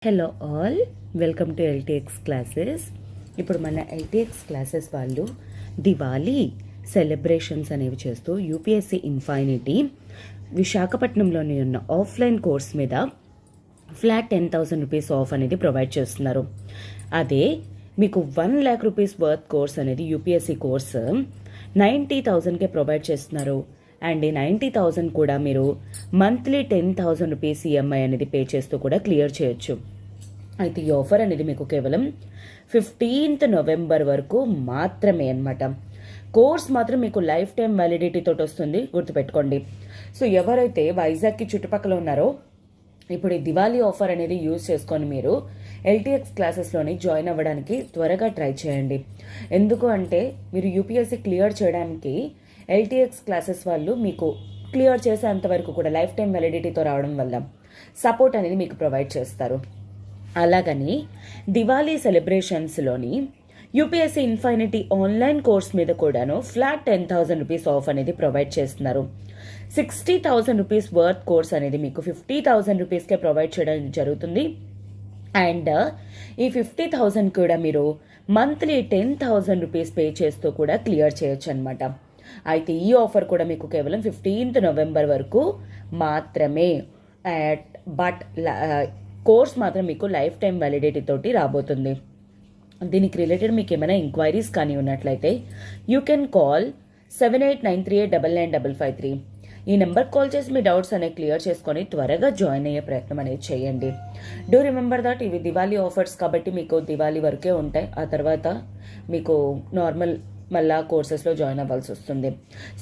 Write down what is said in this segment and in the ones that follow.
Hello all, welcome to LTX classes. ఇప్పుడు మన LTX classes వాళ్ళు దివాళీ సెలబ్రేషన్స్ అనేవి చేస్తూ యూపీఎస్సీ ఇన్ఫైనిటీ విశాఖపట్నంలోని ఉన్న ఆఫ్లైన్ కోర్స్ మీద ఫ్లాట్ 10,000 రూపీస్ ఆఫ్ అనేది ప్రొవైడ్ చేస్తున్నారు. అదే మీకు 1,00,000 రూపీస్ వర్త్ కోర్స్ అనేది యూపీఎస్సీ కోర్స్ 90,000కే ప్రొవైడ్ చేస్తున్నారు. అండ్ ఈ 90,000 కూడా మీరు మంత్లీ 10,000 రూపీస్ ఈఎంఐ అనేది పే చేస్తూ కూడా క్లియర్ చేయొచ్చు. అయితే ఈ ఆఫర్ అనేది మీకు కేవలం 15th నవంబర్ వరకు మాత్రమే అన్నమాట. కోర్స్ మాత్రం మీకు లైఫ్ టైం వ్యాలిడిటీ తోటి వస్తుంది, గుర్తుపెట్టుకోండి. సో ఎవరైతే వైజాగ్కి చుట్టుపక్కల ఉన్నారో ఇప్పుడు ఈ దివాళీ ఆఫర్ అనేది యూజ్ చేసుకొని మీరు ఎల్టీఎక్స్ క్లాసెస్లోని జాయిన్ అవ్వడానికి త్వరగా ట్రై చేయండి. ఎందుకు అంటే మీరు యూపీఎస్సీ క్లియర్ చేయడానికి ఎల్టీఎక్స్ క్లాసెస్ వాళ్ళు మీకు క్లియర్ చేసేంత వరకు కూడా లైఫ్ టైం వ్యాలిడిటీతో రావడం వల్ల సపోర్ట్ అనేది మీకు ప్రొవైడ్ చేస్తారు. అలాగని దివాళీ సెలబ్రేషన్స్లోని యూపీఎస్సీ ఇన్ఫైనిటీ ఆన్లైన్ కోర్స్ మీద కూడాను ఫ్లాట్ 10,000 రూపీస్ ఆఫ్ అనేది ప్రొవైడ్ చేస్తున్నారు. 60,000 రూపీస్ వర్త్ కోర్స్ అనేది మీకు 50,000 రూపీస్కే ప్రొవైడ్ చేయడం జరుగుతుంది. అండ్ ఈ 50,000 కూడా మీరు మంత్లీ 10,000 రూపీస్ పే చేస్తూ కూడా క్లియర్ చేయొచ్చు అనమాట. అయితే ఈ ఆఫర్ కూడా మీకు కేవలం 15th నవంబర్ వరకు మాత్రమే. బట్ కోర్స్ మాత్రం మీకు లైఫ్ టైం వ్యాలిడిటీ తోటి రాబోతుంది. దీనికి రిలేటెడ్ మీకు ఏమైనా ఎంక్వైరీస్ కానీ ఉన్నట్లయితే యూ కెన్ కాల్ 7893899553. ఈ నెంబర్ కాల్ చేసి మీ డౌట్స్ అనేవి క్లియర్ చేసుకొని త్వరగా జాయిన్ అయ్యే ప్రయత్నం అనేది చేయండి. డూ రిమెంబర్ దట్ ఇవి దివాళీ ఆఫర్స్ కాబట్టి మీకు దివాళీ వరకే ఉంటాయి. ఆ తర్వాత మీకు నార్మల్ మళ్ళా కోర్సెస్లో జాయిన్ అవ్వాల్సి వస్తుంది.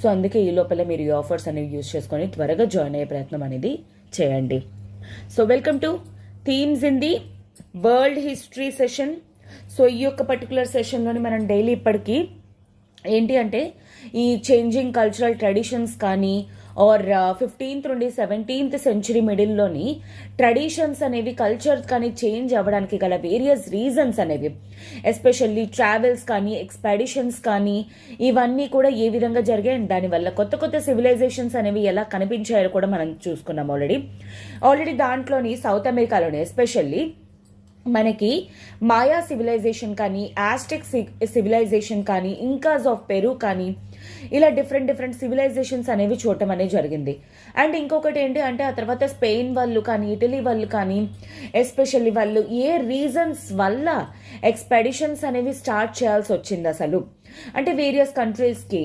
సో అందుకే ఈ లోపల మీరు ఈ ఆఫర్స్ అనేవి యూజ్ చేసుకొని త్వరగా జాయిన్ అయ్యే ప్రయత్నం అనేది చేయండి. So welcome to themes in the world history session. So ఈ యొక్క పర్టికులర్ సెషన్లోని మనం డైలీ ఇప్పటికీ ఏంటి అంటే ఈ చేంజింగ్ కల్చరల్ ట్రెడిషన్స్ కానీ ఆర్ 15th నుండి 17th సెంచురీ మిడిల్లోని ట్రెడిషన్స్ అనేవి కల్చర్ కానీ చేంజ్ అవ్వడానికి గల వేరియస్ రీజన్స్ అనేవి, ఎస్పెషల్లీ ట్రావెల్స్ కానీ ఎక్స్పెడిషన్స్ కానీ ఇవన్నీ కూడా ఏ విధంగా జరిగాయి అండ్ దానివల్ల కొత్త కొత్త సివిలైజేషన్స్ అనేవి ఎలా కనిపించాయో కూడా మనం చూసుకున్నాం ఆల్రెడీ దాంట్లోని సౌత్ అమెరికాలోని ఎస్పెషల్లీ మనకి మాయా సివిలైజేషన్ కానీ ఆస్టెక్ సివిలైజేషన్ కానీ ఇంకాస్ ఆఫ్ పెరు కానీ ఇలా డిఫరెంట్ సివిలైజేషన్స్ అనేవి చూడటం అనేది జరిగింది. అండ్ ఇంకొకటి ఏంటి అంటే ఆ తర్వాత స్పెయిన్ వాళ్ళు కానీ ఇటలీ వాళ్ళు కానీ ఎస్పెషల్లీ వాళ్ళు ఏ రీజన్స్ వల్ల ఎక్స్పెడిషన్స్ అనేవి స్టార్ట్ చేయాల్సి వచ్చింది అసలు అంటే వేరియస్ కంట్రీస్కి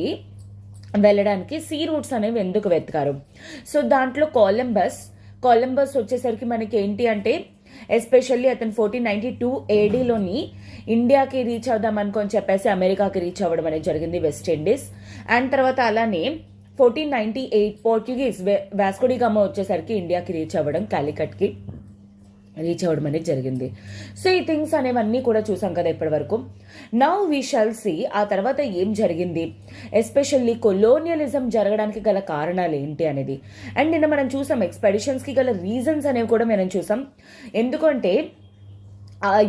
వెళ్ళడానికి సీ రూట్స్ అనేవి ఎందుకు వెతికారు. సో దాంట్లో కొలంబస్ వచ్చేసరికి మనకి ఏంటి అంటే ఎస్పెషల్లీ అతను 1492 ADలోని ఇండియాకి రీచ్ అవుదాం అనుకొని చెప్పేసి అమెరికాకి రీచ్ అవ్వడం అనేది జరిగింది, వెస్ట్ ఇండీస్. అండ్ తర్వాత అలానే 1498 పోర్చుగీస్ వాస్కో డి గామా వచ్చేసరికి ఇండియాకి రీచ్ అవ్వడం, కాలికట్కి రీచ్ అవ్వడం అనేది జరిగింది. సో ఈ థింగ్స్ అనేవన్నీ కూడా చూసాం కదా ఇప్పటి వరకు. నౌ వీ షల్ సి ఆ తర్వాత ఏం జరిగింది, ఎస్పెషల్లీ కొలోనియలిజం జరగడానికి గల కారణాలు ఏంటి అనేది. అండ్ నిన్న మనం చూసాం ఎక్స్పెడిషన్స్కి గల రీజన్స్ అనేవి కూడా మనం చూసాం. ఎందుకంటే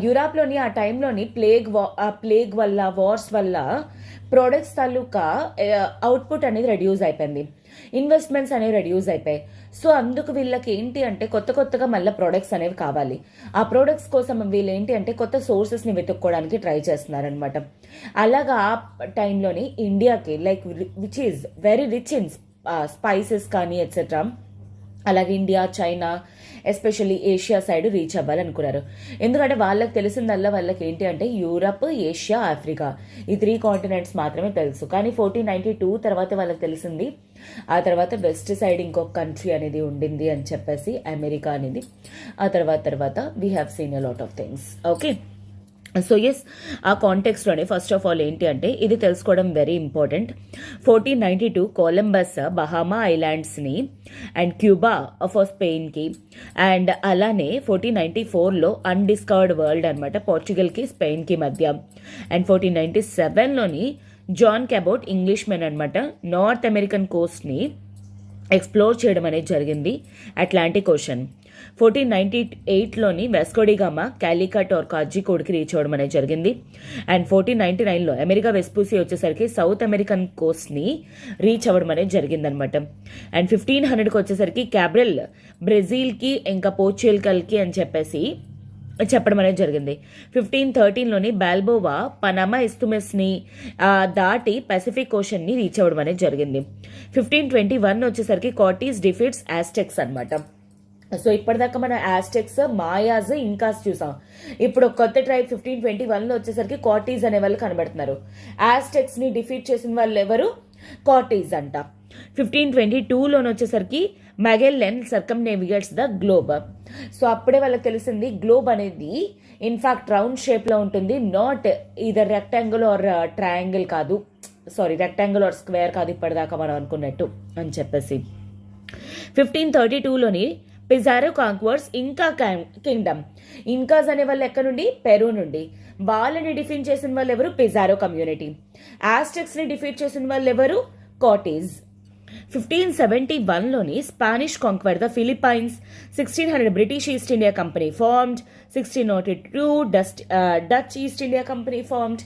యూరాప్లోని ఆ టైంలోని ప్లేగ్ వల్ల వార్స్ వల్ల ప్రోడక్ట్స్ తాలూకా అవుట్పుట్ అనేది రెడ్యూస్ అయిపోయింది, ఇన్వెస్ట్మెంట్స్ అనేవి రెడ్యూస్ అయిపోయాయి. సో అందుకు వీళ్ళకి ఏంటి అంటే కొత్తగా మళ్ళీ ప్రోడక్ట్స్ అనేవి కావాలి. ఆ ప్రోడక్ట్స్ కోసం వీళ్ళు ఏంటి అంటే కొత్త సోర్సెస్ని వెతుక్కోవడానికి ట్రై చేస్తున్నారనమాట. అలాగా ఆ టైంలోని ఇండియాకి like which is very rich in spices కానీ ఎట్సెట్రా, అలాగే India, China, especially Asia side reach అవ్వాలనుకున్నారు. ఎందుకంటే వాళ్ళకి తెలిసిందల్లా వాళ్ళకి ఏంటి అంటే యూరప్, ఏషియా, ఆఫ్రికా ఈ 3 కాంటినెంట్స్ మాత్రమే తెలుసు. కానీ 1492 తర్వాత వాళ్ళకి తెలిసింది ఆ తర్వాత వెస్ట్ సైడ్ ఇంకొక కంట్రీ అనేది ఉండింది అని చెప్పేసి అమెరికా అనేది. ఆ తర్వాత we have seen a lot of things. Okay, so yes ఆ కాంటెక్స్లోనే ఫస్ట్ ఆఫ్ ఆల్ ఏంటి అంటే ఇది తెలుసుకోవడం వెరీ ఇంపార్టెంట్. 1492 కొలంబస్ బహామా ఐలాండ్స్ని అండ్ క్యూబా ఫర్ స్పెయిన్కి, అండ్ అలానే 1494లో అన్డిస్కవర్డ్ వరల్డ్ అనమాట పోర్చుగల్కి స్పెయిన్కి మధ్య, అండ్ 1497లోని జాన్ క్యాబోట్ ఇంగ్లీష్ మెన్ అనమాట నార్త్ అమెరికన్ కోస్ట్ని ఎక్స్ప్లోర్ చేయడం అనేది జరిగింది, అట్లాంటిక్ ఓషన్. 1498లోని Vasco da Gama Calicut or కాజికోడ్కి రీచ్ అవ్వడం అనేది జరిగింది. అండ్ 1499లో అమెరికా వెస్పూసి వచ్చేసరికి సౌత్ అమెరికన్ కోస్ట్ని రీచ్ అవ్వడం అనేది జరిగిందనమాట. అండ్ 1500కి వచ్చేసరికి క్యాబ్రెల్ బ్రెజిల్కి ఇంకా పోర్చుగల్కి అని చెప్పేసి చెప్పడం అనేది జరిగింది. 1513లోని బాల్బోవా పనామా ఇస్తుమెస్ని దాటి పసిఫిక్ ఓషన్ని రీచ్ అవ్వడం అనేది జరిగింది. 1521 వచ్చేసరికి కార్టీస్ డిఫీట్స్ ఆస్టెక్స్ అనమాట. సో ఇప్పటిదాకా మనం ఆస్టెక్స్, మాయాస్, ఇంకాస్ చూసాం. ఇప్పుడు కొత్త ట్రైబ్ 1521లో వచ్చేసరికి కార్టీస్ అనే వాళ్ళు కనబడుతున్నారు. ఆస్టెక్స్ ని డిఫీట్ చేసిన వాళ్ళు ఎవరు? కార్టీస్ అంట. 1522లోని వచ్చేసరికి మెగెల్లెన్ సర్కమ్నేవిగేట్స్ ద గ్లోబ్. సో అప్పుడే వాళ్ళకి తెలిసింది గ్లోబ్ అనేది ఇన్ఫాక్ట్ రౌండ్ షేప్ లో ఉంటుంది, not either rectangle or triangle కాదు, రెక్టాంగిల్ ఆర్ స్క్వేర్ కాదు ఇప్పటిదాకా మనం అనుకున్నట్టు అని చెప్పేసి. 1532లోని పిజారో కాంక్వర్స్ ఇంకా కింగ్డమ్. ఇంకాస్ అనే వాళ్ళు ఎక్కడ నుండి? పెరూ నుండి. వాళ్ళని డిఫీట్ చేసిన వాళ్ళు ఎవరు? Pizarro community. ఆస్టెక్స్ ని డిఫీట్ చేసిన వాళ్ళు ఎవరు? కార్టీస్. 1571లోని Spanish conquer the Philippines. 1600 British East India Company formed. 1602 Dutch East India Company formed.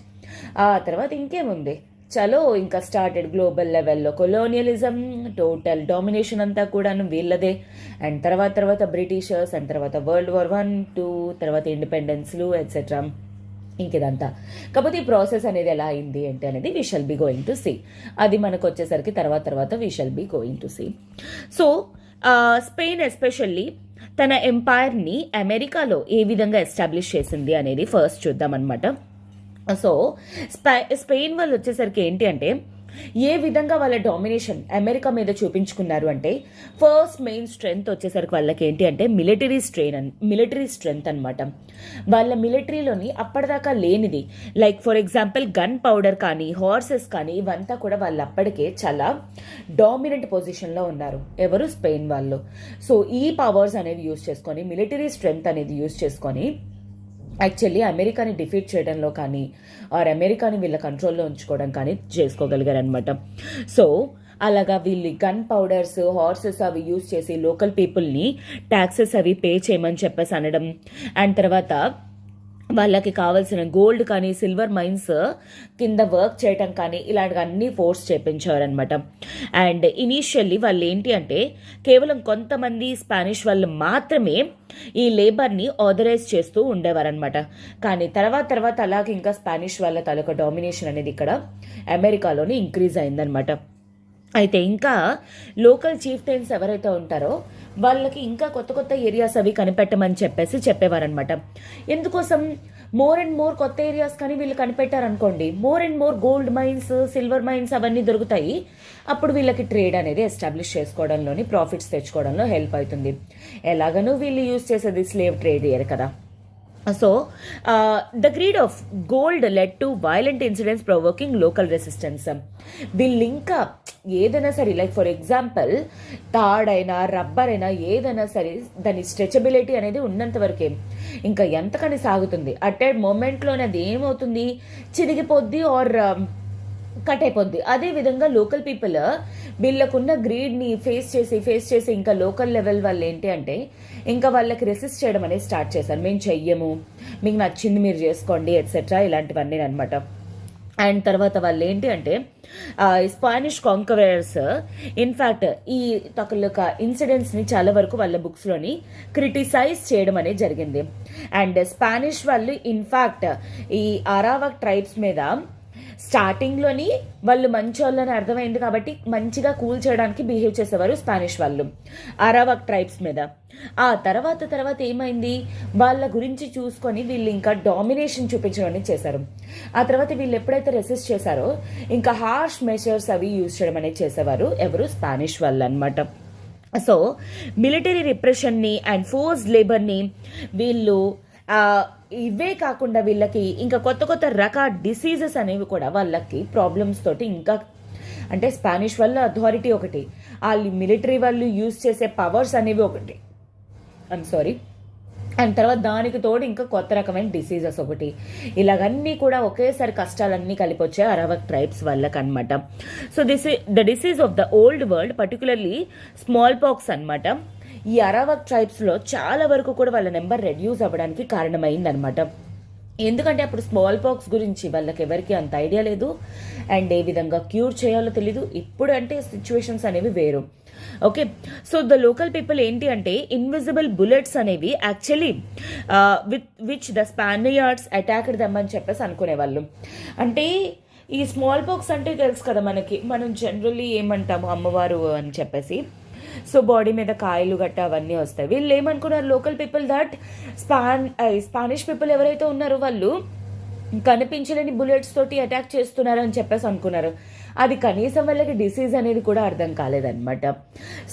ఆ తర్వాత ఇంకేముంది, చలో ఇంకా స్టార్టెడ్ గ్లోబల్ లెవెల్లో కొలోనియలిజం, టోటల్ డామినేషన్ అంతా కూడా వీళ్ళదే. అండ్ తర్వాత బ్రిటిషర్స్, అండ్ తర్వాత వరల్డ్ వార్ 1, 2, తర్వాత ఇండిపెండెన్స్లు ఎట్సెట్రా ఇంకేదంతా. కాకపోతే ఈ ప్రాసెస్ అనేది ఎలా అయింది అంటే అనేది we shall be going to see. అది మనకు వచ్చేసరికి తర్వాత we shall be going to see. So Spain especially తన ఎంపైర్ని అమెరికాలో ఏ విధంగా ఎస్టాబ్లిష్ చేసింది అనేది ఫస్ట్ చూద్దాం అనమాట. సో స్పెయిన్ వాళ్ళు వచ్చేసరికి ఏంటి అంటే ఏ విధంగా వాళ్ళ డామినేషన్ అమెరికా మీద చూపించుకున్నారు అంటే, ఫస్ట్ మెయిన్ స్ట్రెంగ్త్ వచ్చేసరికి వాళ్ళకి ఏంటి అంటే మిలిటరీ స్ట్రెంగ్త్ అనమాట. వాళ్ళ మిలిటరీలోని అప్పటిదాకా లేనిది, like for example gun powder కానీ, హార్సెస్ కానీ, ఇవంతా కూడా వాళ్ళు అప్పటికే చాలా డామినెంట్ పొజిషన్లో ఉన్నారు. ఎవరు? స్పెయిన్ వాళ్ళు. సో ఈ పవర్స్ అనేవి యూజ్ చేసుకొని, మిలిటరీ స్ట్రెంగ్త్ అనేది యూజ్ చేసుకొని యాక్చువల్లీ అమెరికాని డిఫీట్ చేయడంలో కానీ ఆర్ అమెరికాని వీళ్ళ కంట్రోల్లో ఉంచుకోవడం కానీ చేసుకోగలిగారు అనమాట. సో అలాగా వీళ్ళు గన్ పౌడర్స్, హార్సెస్ అవి యూజ్ చేసి లోకల్ పీపుల్ని ట్యాక్సెస్ అవి పే చేయమని చెప్పేసి అనడం, అండ్ తర్వాత వాళ్ళకి కావాల్సిన గోల్డ్ కానీ సిల్వర్ మైన్స్ కింద వర్క్ చేయటం కానీ ఇలాంటివి అన్నీ ఫోర్స్ చేయించారనమాట. అండ్ ఇనీషియల్లీ వాళ్ళు ఏంటి అంటే కేవలం కొంతమంది స్పానిష్ వాళ్ళు మాత్రమే ఈ లేబర్ని ఆథరైజ్ చేస్తూ ఉండేవారనమాట. కానీ తర్వాత అలాగే ఇంకా స్పానిష్ వాళ్ళ తాలూకా డామినేషన్ అనేది ఇక్కడ అమెరికాలోని ఇంక్రీజ్ అయిందనమాట. అయితే ఇంకా లోకల్ చీఫ్టైన్స్ ఎవరైతే ఉంటారో వాళ్ళకి ఇంకా కొత్త ఏరియాస్ అవి కనిపెట్టమని చెప్పేవారనమాట. ఎందుకోసం? మోర్ అండ్ మోర్ కొత్త ఏరియాస్ కానీ వీళ్ళు కనిపెట్టారనుకోండి, more and more gold mines, silver mines అవన్నీ దొరుకుతాయి. అప్పుడు వీళ్ళకి ట్రేడ్ అనేది ఎస్టాబ్లిష్ చేసుకోవడంలోని, ప్రాఫిట్స్ తెచ్చుకోవడంలో హెల్ప్ అవుతుంది. ఎలాగనూ వీళ్ళు యూజ్ చేసేది స్లేవ్ ట్రేడ్ ఇయర్ కదా. So the greed of gold led to violent incidents provoking local resistance. వీళ్ళు ఇంకా ఏదైనా సరే, లైక్ ఫర్ ఎగ్జాంపుల్ తాడైనా రబ్బర్ అయినా ఏదైనా సరే దాని స్ట్రెచబిలిటీ అనేది ఉన్నంత వరకే ఇంకా ఎంతకని సాగుతుంది. అట్ ఏ మూమెంట్లోనే అది ఏమవుతుంది? చిరిగిపోద్ది ఆర్ కట్ అయిపోద్ది. అదేవిధంగా లోకల్ పీపుల్ వీళ్ళకున్న గ్రీడ్ని ఫేస్ చేసి ఇంకా లోకల్ లెవెల్ వాళ్ళు ఏంటి అంటే ఇంకా వాళ్ళకి రెసిస్ట్ చేయడం అనేది స్టార్ట్ చేశారు. మేము చెయ్యము, మీకు నచ్చింది మీరు చేసుకోండి ఎట్సెట్రా ఇలాంటివన్నీ అనమాట. అండ్ తర్వాత వాళ్ళు ఏంటి అంటే స్పానిష్ కాంకరర్స్ ఇన్ఫ్యాక్ట్ ఈ తొకలొక ఇన్సిడెంట్స్ని చాలా వరకు వాళ్ళ బుక్స్లోని క్రిటిసైజ్ చేయడం అనేది జరిగింది. అండ్ స్పానిష్ వాళ్ళు ఇన్ఫ్యాక్ట్ ఈ అరావక్ ట్రైబ్స్ మీద స్టార్టింగ్లోని వాళ్ళు మంచి వాళ్ళని అర్థమైంది కాబట్టి మంచిగా కూల్ చేయడానికి బిహేవ్ చేసేవారు స్పానిష్ వాళ్ళు అరావక్ ట్రైబ్స్ మీద. ఆ తర్వాత ఏమైంది? వాళ్ళ గురించి చూసుకొని వీళ్ళు ఇంకా డామినేషన్ చూపించడం చేశారు. ఆ తర్వాత వీళ్ళు ఎప్పుడైతే రెసిస్ట్ చేశారో ఇంకా హార్ష్ మెషర్స్ అవి యూజ్ చేయడం అనేది చేసేవారు. ఎవరు? స్పానిష్ వాళ్ళు అనమాట. సో మిలిటరీ రిప్రెషన్ని అండ్ ఫోర్స్ లేబర్ని వీళ్ళు ఇవే కాకుండా వీళ్ళకి ఇంకా కొత్త రకాల డిసీజెస్ అనేవి కూడా వాళ్ళకి ప్రాబ్లమ్స్ తోటి ఇంకా అంటే స్పానిష్ వాళ్ళ అథారిటీ ఒకటి, వాళ్ళు మిలిటరీ వాళ్ళు యూజ్ చేసే పవర్స్ అనేవి ఒకటి, అండ్ తర్వాత దానికి తోడు ఇంకా కొత్త రకమైన డిసీజెస్ ఒకటి, ఇలాగన్నీ కూడా ఒకేసారి కష్టాలన్నీ కలిపి వచ్చాయి అరావక్ ట్రైబ్స్ వాళ్ళకి అనమాట. So the disease of the old world particularly small pox అనమాట. ఈ అరావక్ ట్రైబ్స్లో చాలా వరకు కూడా వాళ్ళ నెంబర్ రెడ్యూస్ అవ్వడానికి కారణమైందనమాట. ఎందుకంటే అప్పుడు స్మాల్ పాక్స్ గురించి వాళ్ళకి ఎవరికి అంత ఐడియా లేదు అండ్ ఏ విధంగా క్యూర్ చేయాలో తెలీదు. ఇప్పుడు అంటే సిచ్యువేషన్స్ అనేవి వేరు. Okay, so the local people ఏంటి అంటే ఇన్విజిబుల్ బుల్లెట్స్ అనేవి actually which the Spaniards attacked them అని చెప్పేసి అనుకునేవాళ్ళు. అంటే ఈ స్మాల్ పాక్స్ అంటే తెలుసు కదా మనకి, మనం జనరల్లీ ఏమంటాము అమ్మవారు అని చెప్పేసి. సో బాడీ మీద కాయలు గట్ట అవన్నీ వస్తాయి. వీళ్ళు ఏమనుకున్నారు local people that Spanish people ఎవరైతే ఉన్నారో వాళ్ళు కనిపించలేని బుల్లెట్స్ తోటి అటాక్ చేస్తున్నారు అని చెప్పేసి అనుకున్నారు. అది కనీసం వాళ్ళకి డిసీజ్ అనేది కూడా అర్థం కాలేదన్నమాట.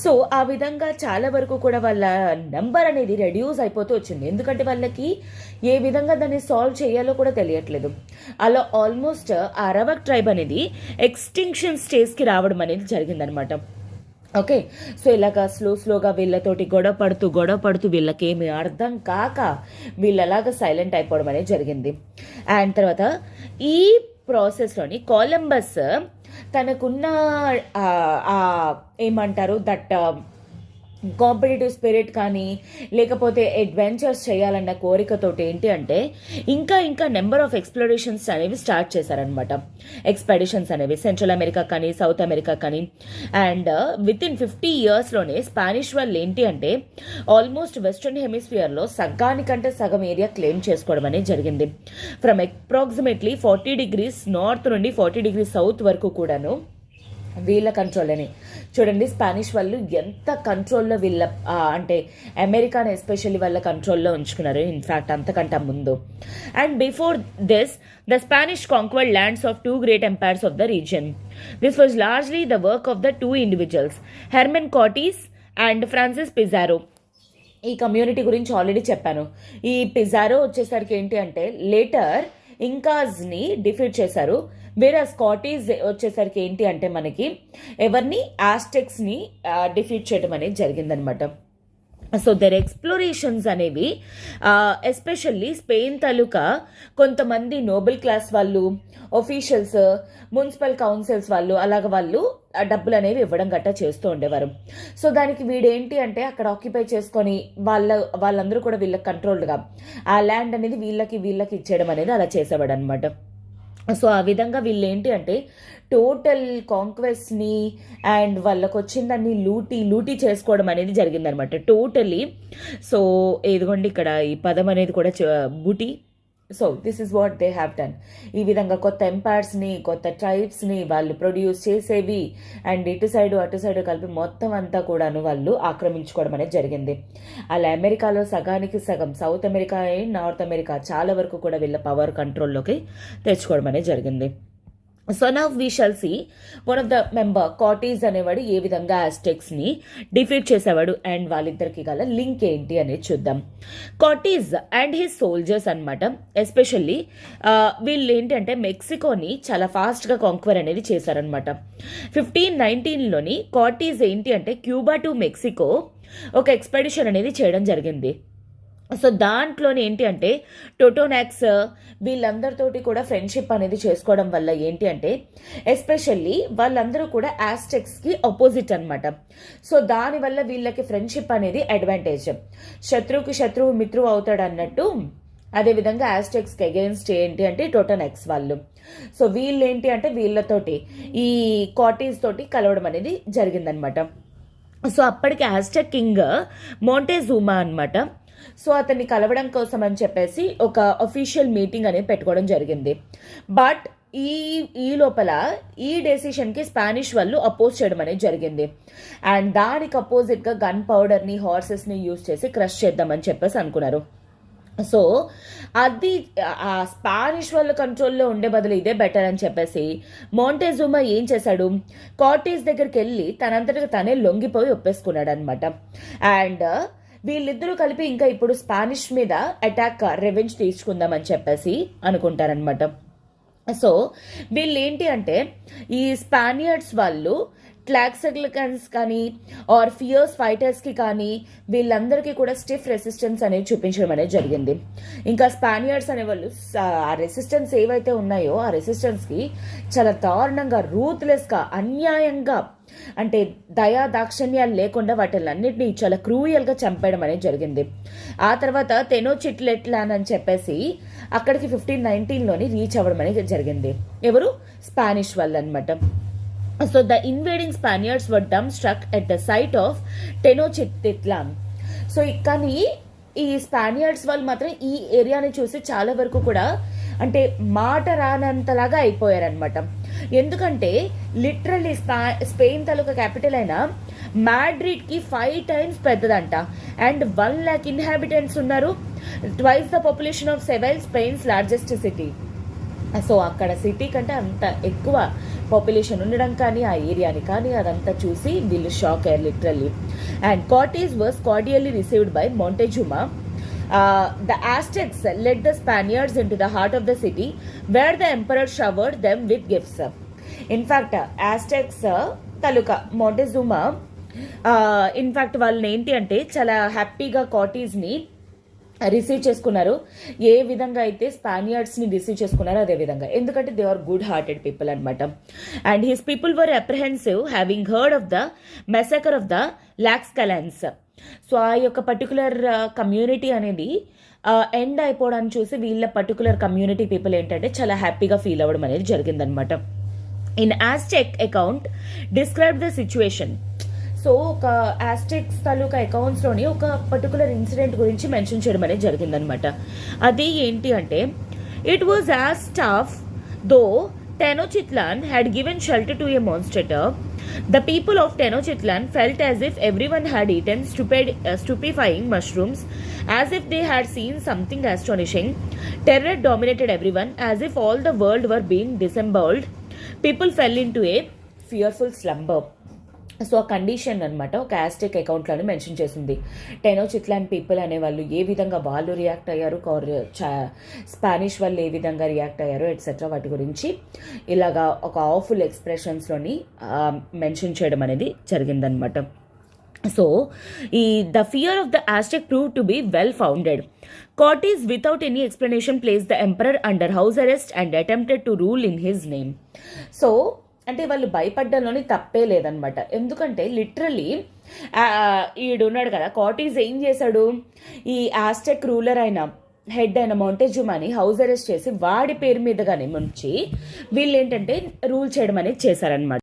సో ఆ విధంగా చాలా వరకు కూడా వాళ్ళ నెంబర్ అనేది రెడ్యూస్ అయిపోతూ వచ్చింది. ఎందుకంటే వాళ్ళకి ఏ విధంగా దాన్ని సాల్వ్ చేయాలో కూడా తెలియట్లేదు. అలా ఆల్మోస్ట్ అరవక్ ట్రైబ్ అనేది ఎక్స్టింక్షన్ స్టేజ్కి రావడం అనేది జరిగిందనమాట. ఓకే, సో ఇలాగా స్లోగా వీళ్ళతోటి గొడవ పడుతూ వీళ్ళకేమి అర్థం కాక వీళ్ళలాగా సైలెంట్ అయిపోవడం అనేది జరిగింది. అండ్ తర్వాత ఈ ప్రాసెస్లోని కొలంబస్ తనకున్న ఏమంటారు దట్ కాంపిటేటివ్ స్పిరిట్ కానీ లేకపోతే అడ్వెంచర్స్ చేయాలన్న కోరికతోటి ఏంటి అంటే ఇంకా నెంబర్ ఆఫ్ ఎక్స్ప్లోరేషన్స్ అనేవి స్టార్ట్ చేశారనమాట. ఎక్స్పెడిషన్స్ అనేవి సెంట్రల్ అమెరికా కానీ సౌత్ అమెరికా కానీ. అండ్ విత్ ఇన్ 50 yearsలోనే స్పానిష్ వాళ్ళు ఏంటి అంటే ఆల్మోస్ట్ వెస్ట్రన్ హెమిస్ఫియర్లో సగానికంటే సగం ఏరియా క్లెయిమ్ చేసుకోవడం అనేది జరిగింది. ఫ్రమ్ అప్రాక్సిమేట్లీ 40 degrees నార్త్ నుండి 40 degrees సౌత్ వరకు కూడాను వీళ్ళ కంట్రోల్లోనే. చూడండి స్పానిష్ వాళ్ళు ఎంత కంట్రోల్లో వీళ్ళ అంటే అమెరికాని ఎస్పెషల్లీ వాళ్ళ కంట్రోల్లో ఉంచుకున్నారు, ఇన్ఫ్యాక్ట్ అంతకంటే ముందు. And before this the Spanish conquered lands of 2 great empires of the region. This was largely the work of the 2 individuals, Herman Cortes and Francis Pizarro. ఈ కమ్యూనిటీ గురించి ఆల్రెడీ చెప్పాను. ఈ పిజారో వచ్చేసరికి ఏంటి అంటే లేటర్ ఇంకాస్ని డిఫీట్ చేశారు. వేరే స్కాటీస్ వచ్చేసరికి ఏంటి అంటే మనకి ఎవరిని ఆస్టెక్స్ని డిఫీట్ చేయడం అనేది జరిగిందనమాట. సో దర్ ఎక్స్ప్లోరేషన్స్ అనేవి ఎస్పెషల్లీ స్పెయిన్ తాలూకా కొంతమంది నోబెల్ క్లాస్ వాళ్ళు, ఒఫీషియల్స్, మున్సిపల్ కౌన్సిల్స్ వాళ్ళు అలాగ వాళ్ళు డబ్బులు అనేవి ఇవ్వడం గట్టా చేస్తూ ఉండేవారు. సో దానికి వీడేంటి అంటే అక్కడ ఆక్యుపై చేసుకొని వాళ్ళందరూ కూడా వీళ్ళకి కంట్రోల్డ్గా ఆ ల్యాండ్ అనేది వీళ్ళకి ఇచ్చేయడం అనేది అలా చేసేవాడు అనమాట. సో ఆ విధంగా వీళ్ళు ఏంటి అంటే టోటల్ కాంక్వెస్ట్ని అండ్ వాళ్ళకు వచ్చిందాన్ని లూటీ చేసుకోవడం అనేది జరిగిందనమాట టోటలీ. సో ఇదిగోండి ఇక్కడ ఈ పదం అనేది కూడా booty. So this is what they have done. ఈ విధంగా కొత్త ఎంపైర్స్ని కొత్త ట్రైబ్స్ని వాళ్ళు ప్రొడ్యూస్ చేసేవి అండ్ ఇటు సైడు కలిపి మొత్తం అంతా కూడాను వాళ్ళు ఆక్రమించుకోవడం అనేది జరిగింది. అలా అమెరికాలో సగానికి సగం south America and north America చాలా వరకు కూడా వీళ్ళ పవర్ కంట్రోల్లోకి తెచ్చుకోవడం అనేది జరిగింది. So now we shall see one of the member Cortes అనేవాడు ఏ విధంగా ఆస్టెక్స్ని డిఫీట్ చేసేవాడు అండ్ వాళ్ళిద్దరికి గల లింక్ ఏంటి అనేది చూద్దాం. కాటీస్ అండ్ హిస్ సోల్జర్స్ అనమాట. ఎస్పెషల్లీ వీళ్ళు ఏంటంటే మెక్సికోని చాలా ఫాస్ట్గా కాంక్వర్ అనేది చేశారనమాట. 1519లోని కాటీస్ ఏంటి అంటే క్యూబా టు మెక్సికో ఒక ఎక్స్పెడిషన్ అనేది చేయడం జరిగింది. సో దాంట్లోనే ఏంటి అంటే టోటోనాక్స్ వీళ్ళందరితోటి కూడా ఫ్రెండ్షిప్ అనేది చేసుకోవడం వల్ల ఏంటి అంటే ఎస్పెషల్లీ వాళ్ళందరూ కూడా ఆస్టెక్స్కి ఆపోజిట్ అనమాట. సో దానివల్ల వీళ్ళకి ఫ్రెండ్షిప్ అనేది అడ్వాంటేజ్. శత్రువుకి శత్రువు మిత్రువు అవుతాడు అన్నట్టు అదేవిధంగా ఆస్టెక్స్కి అగెయిన్స్ట్ ఏంటి అంటే టోటోనాక్స్ వాళ్ళు. సో వీళ్ళు ఏంటి అంటే వీళ్ళతోటి ఈ కాటీస్ తోటి కలవడం అనేది జరిగిందనమాట. సో అప్పటికి ఆస్టెక్ కింగ్ మోంటేజూమా అనమాట. సో అతన్ని కలవడం కోసం అని చెప్పేసి ఒక అఫీషియల్ మీటింగ్ అనేది పెట్టుకోవడం జరిగింది. బట్ ఈ లోపల ఈ డెసిషన్కి స్పానిష్ వాళ్ళు అపోజ్ చేయడం అనేది జరిగింది. అండ్ దానికి అపోజిట్గా గన్ పౌడర్ని హార్సెస్ని యూజ్ చేసి క్రష్ చేద్దామని చెప్పేసి అనుకున్నారు. సో అది ఆ స్పానిష్ వాళ్ళ కంట్రోల్లో ఉండే బదులు ఇదే బెటర్ అని చెప్పేసి మోంటేజూమా ఏం చేశాడు, కాటీస్ దగ్గరికి వెళ్ళి తనంతటిగా తనే లొంగిపోయి ఒప్పేసుకున్నాడు అనమాట. అండ్ వీళ్ళిద్దరూ కలిపి ఇంకా ఇప్పుడు స్పానిష్ మీద అటాక్ రెవెంజ్ తీసుకుందామని చెప్పేసి అనుకుంటారనమాట. సో వీళ్ళు ఏంటి అంటే ఈ స్పానియర్డ్స్ వాళ్ళు ట్లాక్సెగ్లికన్స్ కానీ ఆర్ ఫియర్స్ ఫైటర్స్కి కానీ వీళ్ళందరికీ కూడా స్టిఫ్ రెసిస్టెన్స్ అనేది చూపించడం అనేది జరిగింది. ఇంకా స్పానియర్డ్స్ అనేవాళ్ళు ఆ రెసిస్టెన్స్ ఏవైతే ఉన్నాయో ఆ రెసిస్టెన్స్కి చాలా దారుణంగా రూత్లెస్గా అన్యాయంగా అంటే దయా దాక్షిణ్యాలు లేకుండా వాటిలన్నింటినీ చాలా క్రూయల్గా చంపేయడం అనేది జరిగింది. ఆ తర్వాత టెనోచిట్లెట్లాన్ అని చెప్పేసి అక్కడికి 1519లోని రీచ్ అవ్వడం అనేది జరిగింది. ఎవరు? స్పానిష్ వాళ్ళు అనమాట. So the invading Spaniards were dumbstruck at the sight of Tenochtitlan. So కానీ ఈ స్పానియర్డ్స్ వాళ్ళు మాత్రం ఈ ఏరియాని చూసి చాలా వరకు కూడా అంటే మాట రానంతలాగా అయిపోయారనమాట. ఎందుకంటే లిటరల్లీ స్పెయిన్ తాలూకా క్యాపిటల్ అయిన మాడ్రిడ్కి 5 times పెద్దదంట. అండ్ 1 lakh ఇన్హాబిటెంట్స్ ఉన్నారు. Twice the population of Seville, Spain's largest city. So అక్కడ సిటీ కంటే అంత ఎక్కువ పాపులేషన్ ఉండడం కానీ ఆ ఏరియాని కానీ అదంతా చూసి వీళ్ళు షాక్ అయ్యారు literally. And Cortes was cordially received by Montezuma. The Aztecs led the Spaniards into the heart of the city where the emperor showered them with gifts. In fact, Aztecs taluka Montezuma in fact వాళ్ళని ఏంటి అంటే చాలా హ్యాపీగా కార్టీస్ని receive చేసుకున్నారు. ఏ విధంగా అయితే స్పానియర్డ్స్ని receive చేసుకున్నారో అదే విధంగా, ఎందుకంటే they are good hearted people అనమాట. And his people were apprehensive having heard of the massacre of the Tlaxcalans. So ఆ యొక్క పర్టికులర్ కమ్యూనిటీ అనేది ఎండ్ అయిపోవడాన్ని చూసి వీళ్ళ పర్టికులర్ కమ్యూనిటీ పీపుల్ ఏంటంటే చాలా హ్యాపీగా ఫీల్ అవ్వడం అనేది జరిగిందనమాట. In Astec account describe the situation. So ఒక ఆస్టెక్స్ తాలూకా అకౌంట్స్లోని ఒక పర్టికులర్ ఇన్సిడెంట్ గురించి మెన్షన్ చేయడం అనేది జరిగిందనమాట. అది ఏంటి అంటే, it was as tough though Tenochtitlan had given shelter to a monster. The people of Tenochtitlan felt as if everyone had eaten stupefying mushrooms, as if they had seen something astonishing. Terror dominated everyone, as if all the world were being disemboweled. People fell into a fearful slumber. So ఆ condition అనమాట ఒక Astec అకౌంట్లోనే mention చేసింది. టెనోచిట్లాన్ people అనేవాళ్ళు ఏ విధంగా వాళ్ళు react అయ్యారు, Spanish వాళ్ళు ఏ విధంగా రియాక్ట్ అయ్యారు ఎట్సెట్రా వాటి గురించి ఇలాగా ఒక ఆఫుల్ ఎక్స్ప్రెషన్స్లోని మెన్షన్ చేయడం అనేది జరిగిందనమాట. So the fear of the Astec prove to be well founded. Cortes without any explanation placed the emperor under house arrest and attempted to rule in his name. So అంటే వాళ్ళు భయపడ్డంలోని తప్పే లేదనమాట. ఎందుకంటే literally ఈడున్నాడు కదా Cartes ఏం చేశాడు, ఈ Astec ruler అయిన హెడ్ అయిన మొంటెజుమాని హౌస్ అరెస్ట్ చేసి వాడి పేరు మీదగానే ముంచి వీళ్ళు ఏంటంటే రూల్ చేయడం అనేది చేశారనమాట.